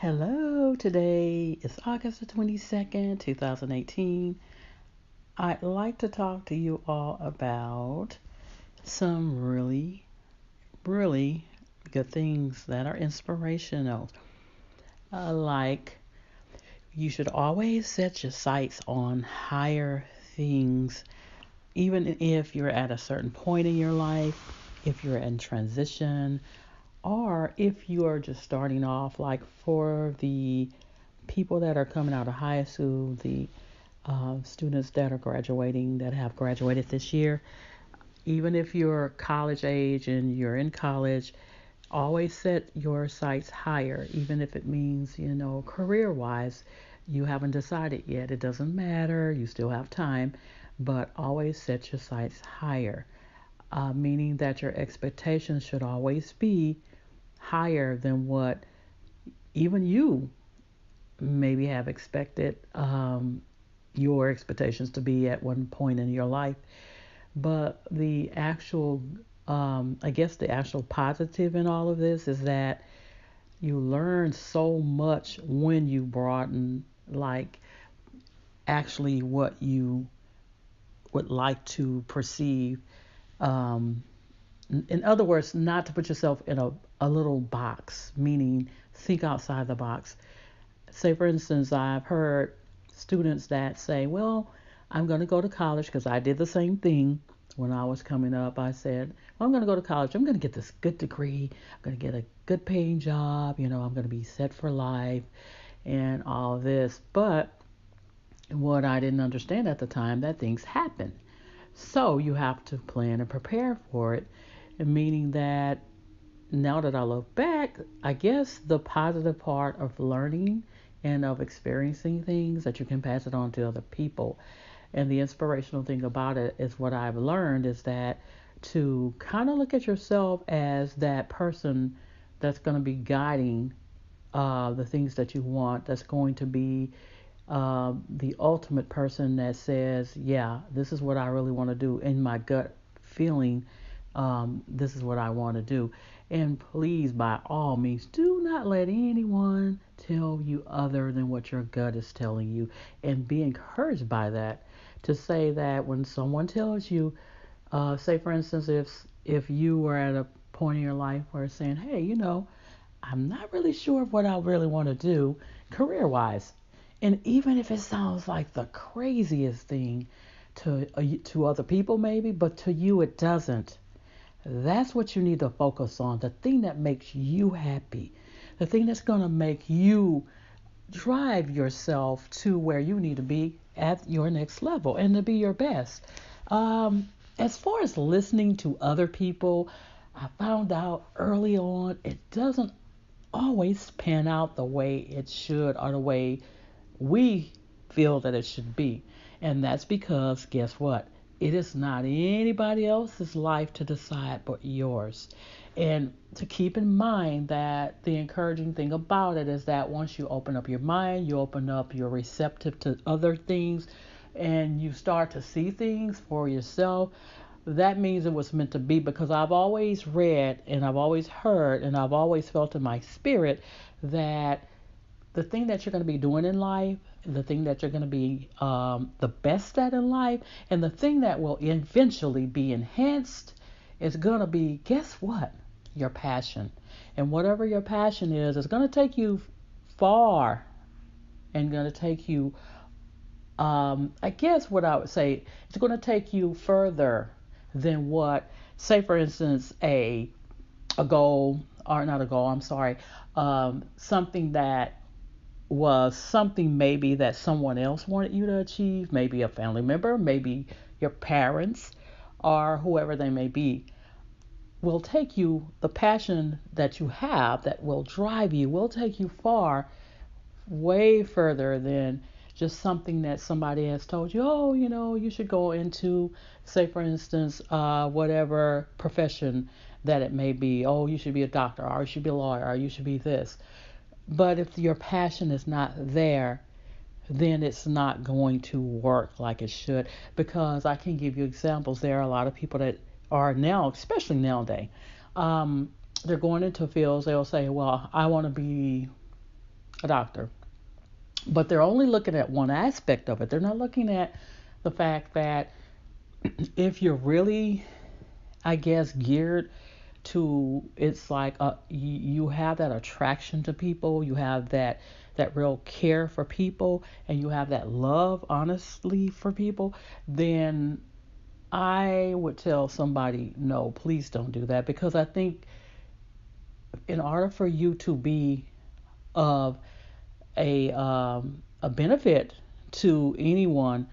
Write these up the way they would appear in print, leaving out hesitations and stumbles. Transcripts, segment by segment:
Hello, today is August the 22nd, 2018. I'd like to talk to you all about some really good things that are inspirational. Like, you should always set your sights on higher things, even if you're at a certain point in your life, if you're in transition, or if you are just starting off, like for the people that are coming out of high school, the students that are graduating, that have graduated this year, even if you're college age and you're in college, always set your sights higher, even if it means, career wise, you haven't decided yet. It doesn't matter, you still have time, but always set your sights higher, meaning that your expectations should always be higher than what even you maybe have expected your expectations to be at one point in your life. But the actual, I guess, the actual positive in all of this is that you learn so much when you broaden, like, actually what you would like to perceive. Um, in other words, not to put yourself in a little box, meaning think outside the box. Say, for instance, I've heard students that say, well, I'm going to go to college because I did the same thing when I was coming up. I said, well, I'm going to go to college. I'm going to get this good degree. I'm going to get a good paying job. I'm going to be set for life and all this. But what I didn't understand at the time, that things happen. So you have to plan and prepare for it, meaning that now that I look back, I guess the positive part of learning and of experiencing things that you can pass it on to other people. And the inspirational thing about it is what I've learned is that to kind of look at yourself as that person that's going to be guiding the things that you want, that's going to be the ultimate person that says, yeah, this is what I really want to do in my gut feeling. This is what I want to do. And please, by all means, do not let anyone tell you other than what your gut is telling you. And be encouraged by that. To say that when someone tells you, say for instance, if you were at a point in your life where it's saying, hey, I'm not really sure of what I really want to do career wise. And even if it sounds like the craziest thing to other people maybe, but to you it doesn't. That's what you need to focus on. The thing that makes you happy. The thing that's going to make you drive yourself to where you need to be at your next level and to be your best. As far as listening to other people, I found out early on it doesn't always pan out the way it should or the way we feel that it should be. And that's because, guess what? It is not anybody else's life to decide but yours. And to keep in mind that the encouraging thing about it is that once you open up your mind, you open up, you're receptive to other things, and you start to see things for yourself, that means it was meant to be. Because I've always read and I've always heard and I've always felt in my spirit that the thing that you're going to be doing in life, the thing that you're going to be the best at in life, and the thing that will eventually be enhanced is going to be, guess what? Your passion. And whatever your passion is, it's going to take you far and going to take you, I guess what I would say, it's going to take you further than what, say, for instance, a goal, or not a goal, I'm sorry, something that was something maybe that someone else wanted you to achieve, maybe a family member, maybe your parents, or whoever they may be, will take you, the passion that you have that will drive you, will take you far, way further than just something that somebody has told you, oh, you should go into, say, for instance, whatever profession that it may be. Oh, you should be a doctor, or you should be a lawyer, or you should be this. But if your passion is not there, then it's not going to work like it should. Because I can give you examples. There are a lot of people that are now, especially nowadays, they're going into fields. They'll say, well, I want to be a doctor, but they're only looking at one aspect of it. They're not looking at the fact that if you're really, I guess, geared to, it's like you have that attraction to people, you have that real care for people, and you have that love honestly for people, then I would tell somebody, no, please don't do that, because I think in order for you to be of a benefit to anyone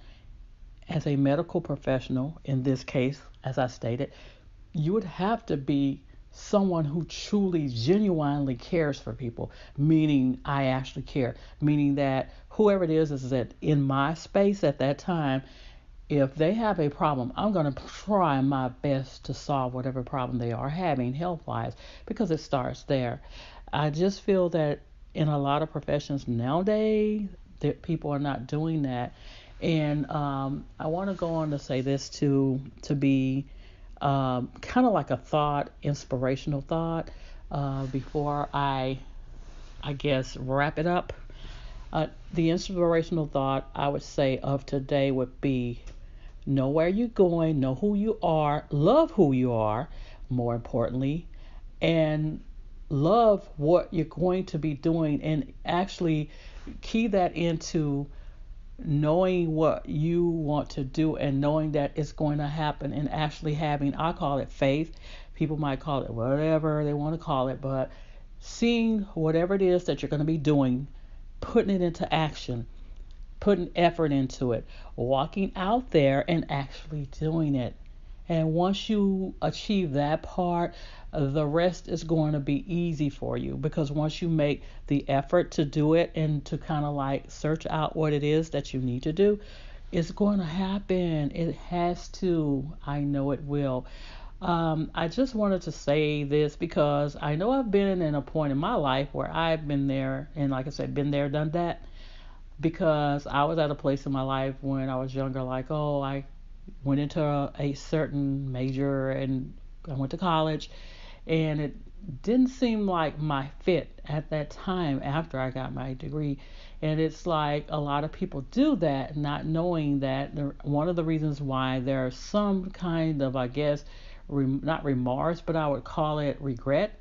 as a medical professional, in this case, as I stated, you would have to be someone who truly, genuinely cares for people, meaning I actually care, meaning that whoever it is that in my space at that time, if they have a problem, I'm going to try my best to solve whatever problem they are having health wise, because it starts there. I just feel that in a lot of professions nowadays, that people are not doing that. And I want to go on to say this to be kind of like a thought, inspirational thought, before I guess, wrap it up. The inspirational thought I would say of today would be: know where you're going, know who you are, love who you are, more importantly, and love what you're going to be doing, and actually key that into knowing what you want to do and knowing that it's going to happen, and actually having, I call it faith. People might call it whatever they want to call it, but seeing whatever it is that you're going to be doing, putting it into action, putting effort into it, walking out there and actually doing it. And once you achieve that part, the rest is going to be easy for you, because once you make the effort to do it and to kind of like search out what it is that you need to do, it's going to happen. It has to. I know it will. I just wanted to say this because I know I've been in a point in my life where I've been there, and like I said, been there, done that, because I was at a place in my life when I was younger, like, oh, I went into a certain major and I went to college, and it didn't seem like my fit at that time after I got my degree. And it's like a lot of people do that, not knowing that one of the reasons why there's some kind of, I guess, not remorse, but I would call it regret,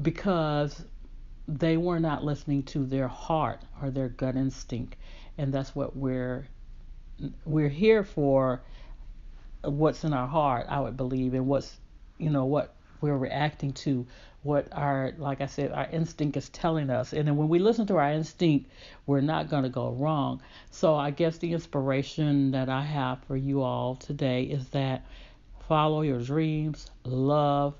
because they were not listening to their heart or their gut instinct. And that's what we're here for, what's in our heart, I would believe, and what's, what we're reacting to, what our, like I said, our instinct is telling us. And then when we listen to our instinct, we're not going to go wrong. So I guess the inspiration that I have for you all today is that follow your dreams, love,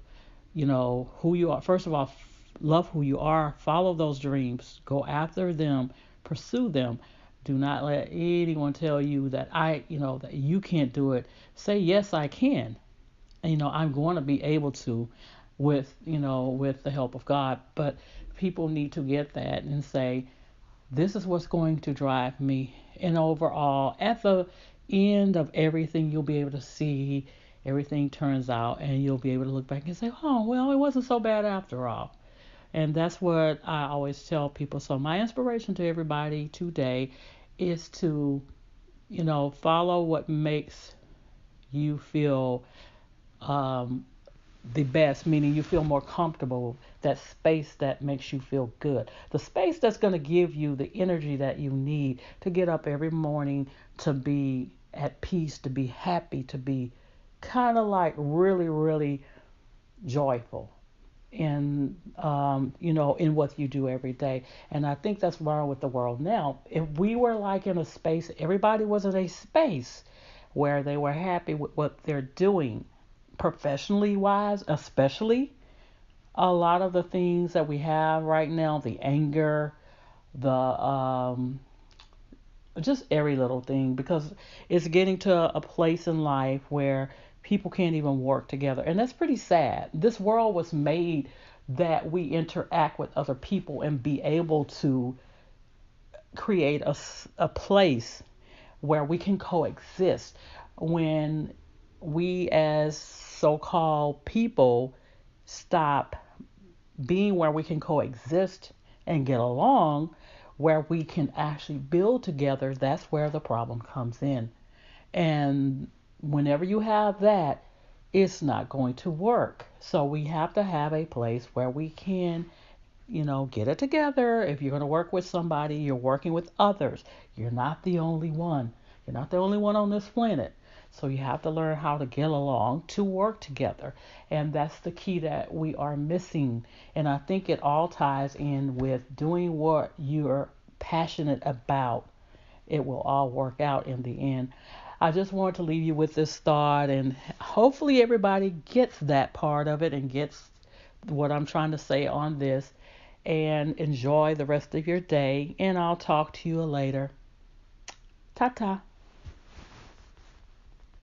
who you are. First of all, love who you are, follow those dreams, go after them, pursue them. Do not let anyone tell you that that you can't do it. Say, yes, I can. And, I'm going to be able to, with the help of God. But people need to get that and say, this is what's going to drive me. And overall, at the end of everything, you'll be able to see everything turns out, and you'll be able to look back and say, oh, well, it wasn't so bad after all. And that's what I always tell people. So my inspiration to everybody today is to, follow what makes you feel the best, meaning you feel more comfortable, that space that makes you feel good, the space that's going to give you the energy that you need to get up every morning, to be at peace, to be happy, to be kind of like really, really joyful in in what you do every day. And I think that's wrong with the world now. If we were like in a space, everybody was in a space where they were happy with what they're doing, professionally wise, especially, a lot of the things that we have right now, the anger, the just every little thing, because it's getting to a place in life where people can't even work together, and that's pretty sad. This world was made that we interact with other people and be able to create a place where we can coexist. When we as so-called people stop being where we can coexist, and get along, where we can actually build together, that's where the problem comes in. And whenever you have that, it's not going to work. So we have to have a place where we can, get it together. If you're going to work with somebody, you're working with others. You're not the only one. You're not the only one on this planet. So you have to learn how to get along to work together. And that's the key that we are missing. And I think it all ties in with doing what you're passionate about. It will all work out in the end. I just wanted to leave you with this thought, and hopefully everybody gets that part of it and gets what I'm trying to say on this. And enjoy the rest of your day, and I'll talk to you later. Ta ta.